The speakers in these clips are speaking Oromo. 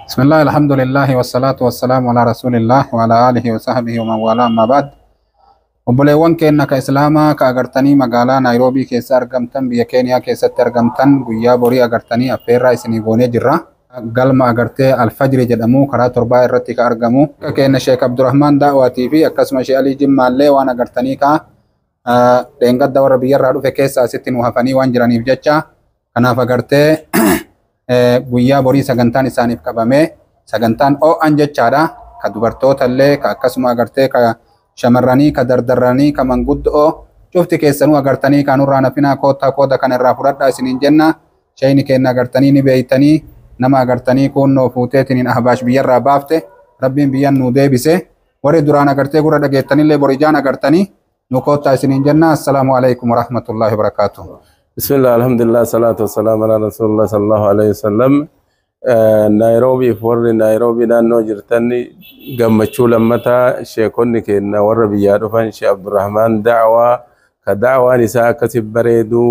بسم الله الحمد لله والصلاة والسلام على رسول الله وعلى آله وصحبه ومن والاه أما بعد. obboleewwan keenya ka islaamaa ka agartanii magaalaa naayiroobii keessa argamtan biyya keeniyaa keessatti argamtan guyyaa borii agartanii affeerraa isinii goonee jirra. Galma agartee alfajri jedhamu karaa torbaa irratti ka argamu ka keenya Sheek Abdurrahmaan Daawwatii fi akkasuma Sheek Alii Jimmaallee waan agartanii ka dheengadda warra biyyarraa dhufe keessa asitti nu hafanii waan jiraniif jecha kanaaf agartee guyyaa borii sagantaan isaaniif qabamee sagantaan o'an jechaadha. Ka dubartootaallee ka akkasuma agartee ka shamarranii ka dardarranii ka manguddoo cufti keessanuu agartanii kaanurraa nafinaa koottaa kooda kan irraa fudhadhaa isiniin jenna. Shayni keenya agartanii ni beeytanii nama agartanii kunnoo fuuteetiin ahbaash biyyarraa baafte rabbiin biyyan nu deebise. Warri duraan agartee gurra dhageettanillee borijaan agartanii nu koottaa isiniin jenna. Assalaamu alaikum warahmatullahi wabarakaatuh. بسم الله الحمد لله الصلاة والسلام على رسول الله صلى الله عليه وسلم. نairobi warri nairobi naannoo jirtani gammachuu lammataa sheekonni keenya warra biyyaa dhufan Sheek Abdurrahmaan Daawwaa ka daawwaan isaa akkasi bareedu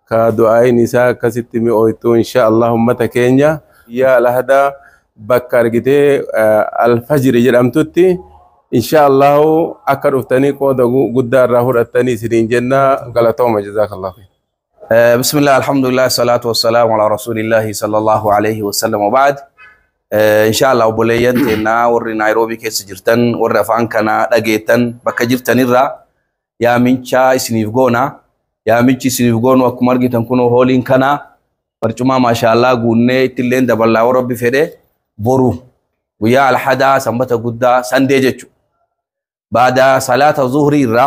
ka du'aayin isaa akkasitti mi'ooytu insha Allah ummata keenya yaa lahada bakka argitee alfajri jedhamtutti insha Allah akka dhuftanii qooda guddaa irraa fudhattanii isiniin jenna. Galatooma jazakallahu khayr. بسم الله الحمد لله الصلاة والسلام على رسول الله صلى الله عليه وسلم وبعد. إن شاء الله بوليانتنا ور نairobi كيس جرتن ور أفان كنا لقيتن بك جرتن الرا يا منشا سنيفغونا يا منشي سنيفغون وكمر جتن كنو هولين كنا برجما ما شاء الله قلنا تلين دبلا وربي فده برو ويا الحدا سمبت قدا سندجتشو بعد صلاة الظهر الرا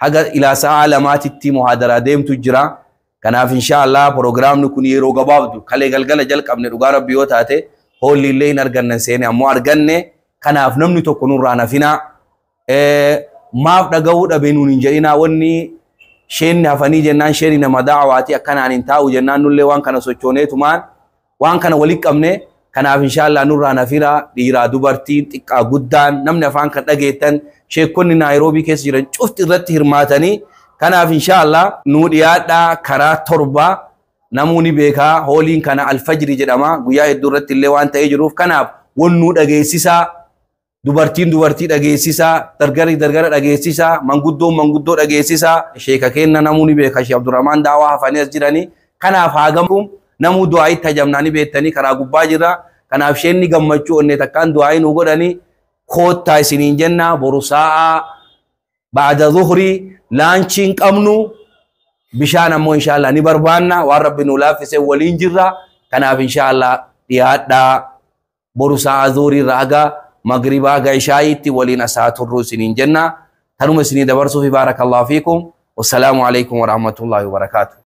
حاجة إلى ساعة لما تتي محاضرة ديم تجرا كناف إن شاء الله برنامج نكون يرو قبابدو كله قلقلة جل قبل رجارة بيوت هاته هول اللي نرجعنا سيني أمو أرجعنا كناف نمني تكونوا رانا فينا ما بنجود أبينون إنجينا وني شين هفني جنان شين نما دعواتي أكنا عن إنتاو جنان نقول وان كنا سوتشوني تمان وان كنا وليك أمنه كناف إن شاء الله نور رانا فينا ديرا دوبرتين تك أجودان نمنا فان كنا جيتن شيكوني نairobi كيس جرن شفت الرتي هرماتني كناف إن شاء الله نوديادا كرا تربة نموني بيكا هولين كنا الفجر جدما قيا الدرت اللي وان تيجروف كناف ونود أجيسيسا دوبرتين أجيسيسا درجر أجيسيسا منقدو أجيسيسا شيكا كنا نموني بيكا شيخ عبد الرحمن دعوة فانيس جراني كناف هاجمكم نمو دعاء تجمعني بيتني كرا قباجرا كناف شيني جمّچو إني تكان دعاء نوغراني خود تايسين جنة برساء بعد ظهري لانشين أمنو بشان أمو إن شاء الله نبربانا ورب نولافس ولين جرا كناف إن شاء الله يهدا برساء ظهري راغا مغربا غيشايتي ولين أسات الروسين جنة تنم سنين دبرسو في بارك الله فيكم والسلام عليكم ورحمة الله وبركاته.